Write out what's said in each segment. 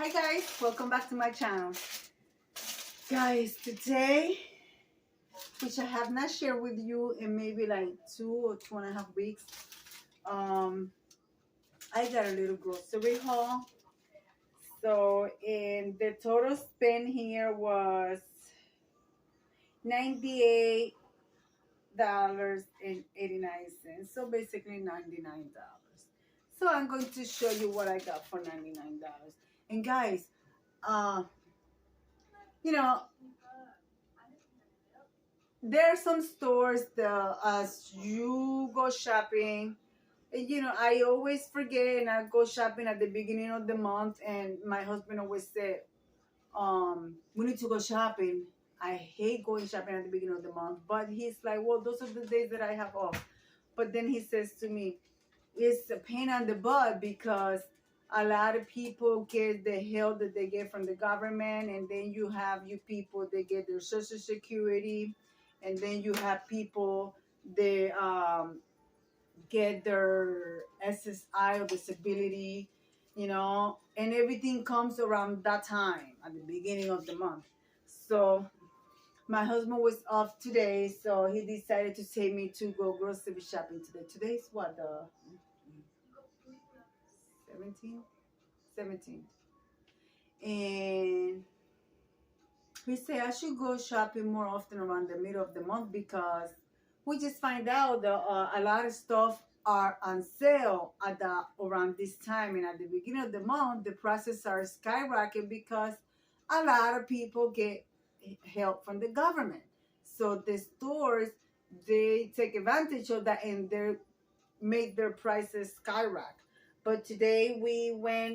Hi guys, welcome back to my channel. Guys, today, which I have not shared with you in maybe like 2 or 2.5 weeks, I got a little grocery haul. So, in the total spend here was $98.89. So basically $99. So I'm going to show you what I got for $99. And guys, uh, you know, there are some stores that as you go shopping, I always forget and I go shopping at the beginning of the month, and my husband always said, we need to go shopping. I hate going shopping at the beginning of the month, but he's like, well, those are the days that I have off. But then he says to me, it's a pain on the butt because a lot of people get the help that they get from the government, and then you have people that get their Social Security, and then you have people that get their SSI or disability, and everything comes around that time at the beginning of the month. So my husband was off today, so he decided to take me to go grocery shopping today. Today's what, the 17th? 17th. And he said I should go shopping more often around the middle of the month because we just find out that a lot of stuff are on sale at around this time, and at the beginning of the month the prices are skyrocketing because a lot of people get help from the government. So the stores, they take advantage of that and they make their prices skyrocket. But today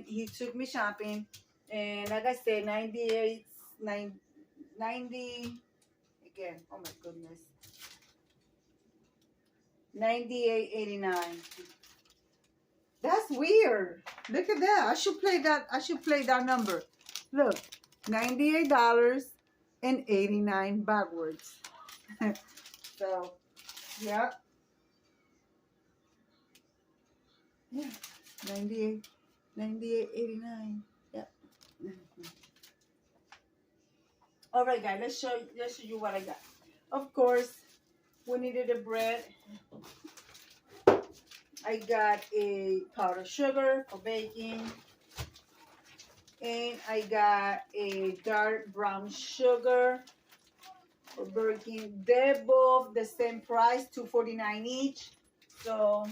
he took me shopping, and like I said, 90 again, oh my goodness, 98.89. That's weird. Look at that. I should play that number. Look, $98.89 backwards. So yeah, 98.89. Yeah. All right, guys, let's show you what I got. Of course, we needed a bread. I got a powdered sugar for baking, and I got a dark brown sugar for baking. They're both the same price, $2.49 each. So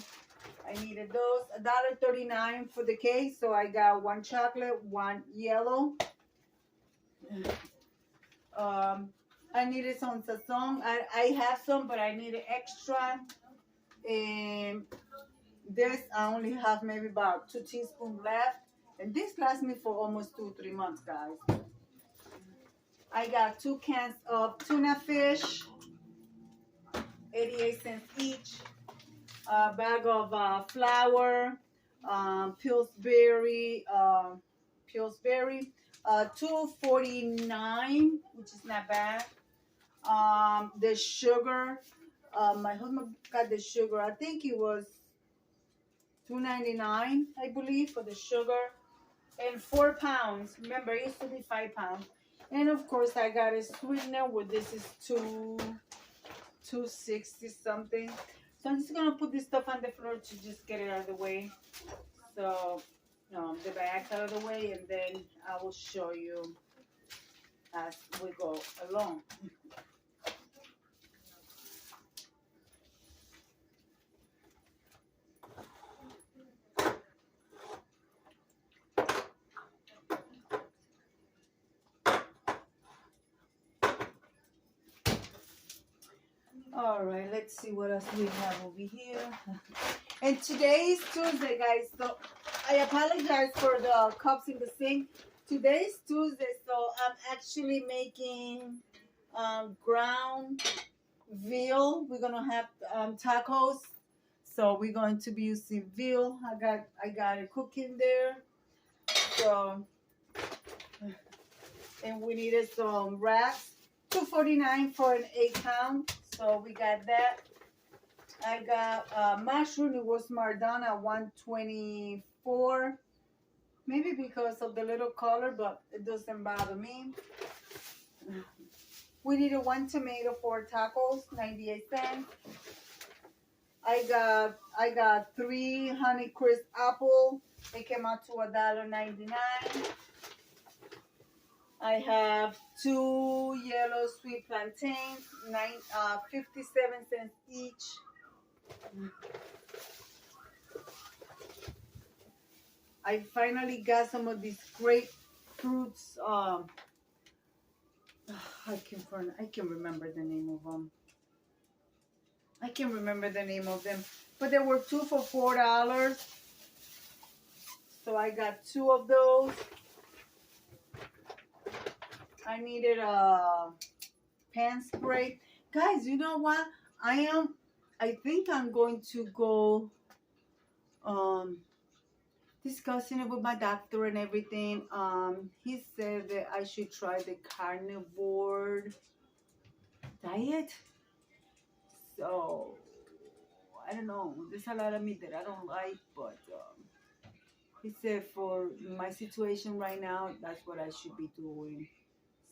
I needed those. $1.39 for the cake. So I got one chocolate, one yellow. I needed some sazon. I have some, but I needed extra. And this, I only have maybe about 2 teaspoons left. And this lasts me for almost 2-3 months, guys. I got 2 cans of tuna fish, 88 cents each. A bag of flour, Pillsbury, $2.49, which is not bad. The sugar, my husband got the sugar. I think it was $2.99, I believe, for the sugar, and 4 pounds. Remember, it used to be 5 pounds. And of course, I got a sweetener where this is $2.60 something. So I'm just gonna put this stuff on the floor to just get it out of the way. So, the bag's out of the way, and then I will show you as we go along. All right, let's see what else we have over here. And today is Tuesday, guys, so I apologize for the cups in the sink. Today is Tuesday, so I'm actually making ground veal. We're gonna have tacos, so we're going to be using veal. I got it cooking there. So, and we needed some wraps, $2.49 for an 8-pound. So we got that. I got mushroom. It was Mardana, $1.24. Maybe because of the little color, but it doesn't bother me. We needed 1 tomato for tacos, 98 cents. I got 3 Honey Crisp apple. It came out to $1.99. I have 2 yellow sweet plantains, 57 cents each. I finally got some of these great fruits. I can remember the name of them. I can't remember the name of them, but there were 2 for $4. So I got 2 of those. I needed a pan spray. Guys, you know what? I think I'm going to go discussing it with my doctor and everything. He said that I should try the carnivore diet. So I don't know. There's a lot of meat that I don't like, but he said for my situation right now, that's what I should be doing.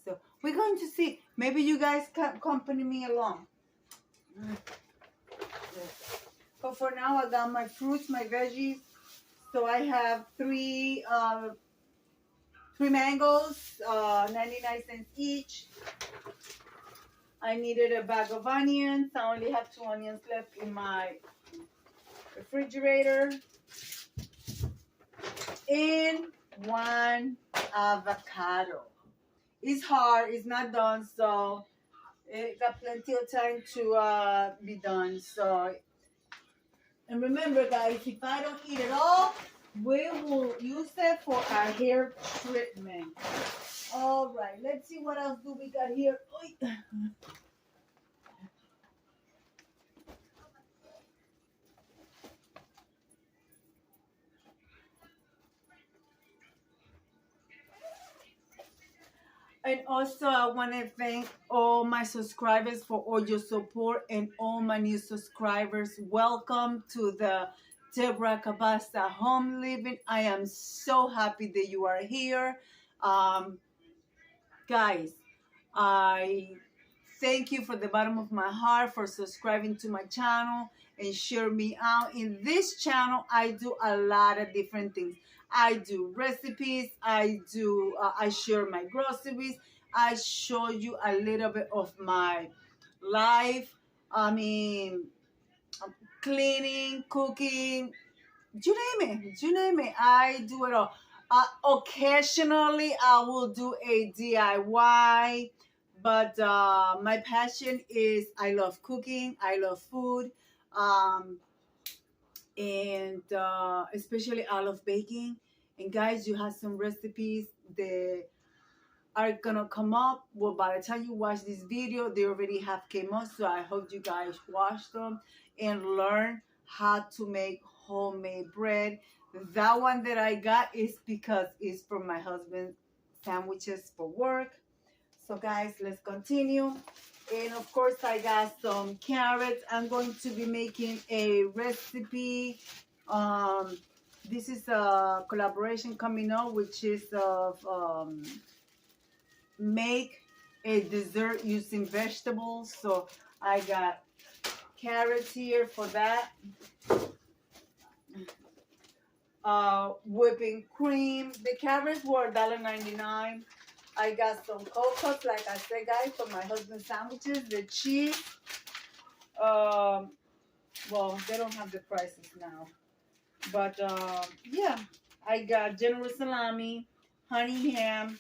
So we're going to see. Maybe you guys can accompany me along. But for now, I got my fruits, my veggies. So I have 3 mangoes, 99 cents each. I needed a bag of onions. I only have 2 onions left in my refrigerator. And 1 avocado. It's hard. It's not done, so it got plenty of time to be done. So, and remember, guys, if I don't eat it all, we will use it for our hair treatment. All right, let's see what else do we got here. And also, I want to thank all my subscribers for all your support and all my new subscribers. Welcome to the Deborah Cabasta Home Living. I am so happy that you are here. Guys, I thank you from the bottom of my heart for subscribing to my channel and share me out. In this channel, I do a lot of different things. I do recipes, I share my groceries, I show you a little bit of my life. I mean, cleaning, cooking, you name it, I do it all. Occasionally, I will do a DIY, but my passion is I love cooking, I love food, and especially I love baking. And guys, you have some recipes that are gonna come up. Well, by the time you watch this video, they already have came up. So I hope you guys watch them and learn how to make homemade bread. That one that I got is because it's from my husband's sandwiches for work. So guys, let's continue. And of course, I got some carrots. I'm going to be making a recipe. This is a collaboration coming up, which is of make a dessert using vegetables. So I got carrots here for that. Whipping cream. The carrots were $1.99. I got some cocoa, like I said, guys, for my husband's sandwiches. The cheese. Well, they don't have the prices now. But, yeah. I got General Salami, honey ham,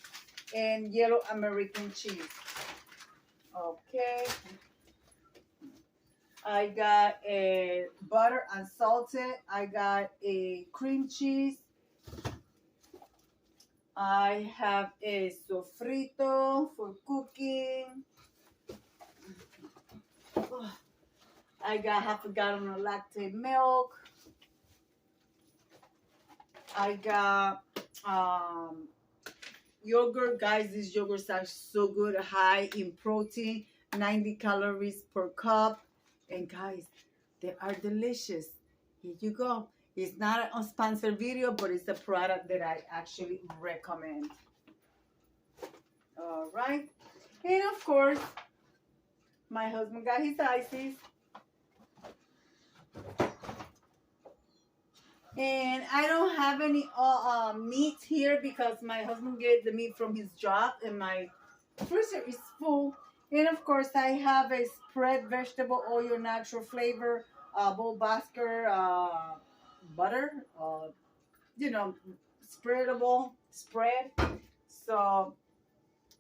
and yellow American cheese. Okay. I got a butter unsalted. I got a cream cheese. I have a sofrito for cooking. I got half a gallon of lactate milk. I got yogurt. Guys, these yogurts are so good, high in protein, 90 calories per cup. And guys, they are delicious. Here you go. It's not a sponsored video, but it's a product that I actually recommend. All right. And of course, my husband got his ices. And I don't have any meat here because my husband gets the meat from his job and my freezer is full. And of course, I have a spread vegetable oil natural flavor, Bolbasker butter, you know, spreadable spread. So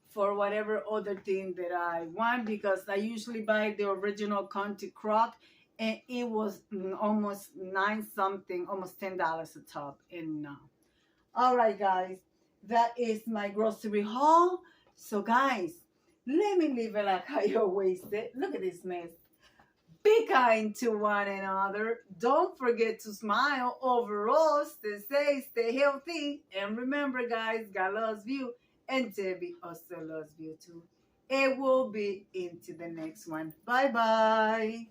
for whatever other thing that I want, because I usually buy the original County Crock, and it was almost nine something, almost $10 a tub. And all right, guys, that is my grocery haul. So, guys, let me leave it like I always said. Look at this mess. Be kind to one another. Don't forget to smile. Overall, stay safe, stay healthy. And remember, guys, God loves you. And Debbie also loves you too. And we'll be into the next one. Bye-bye.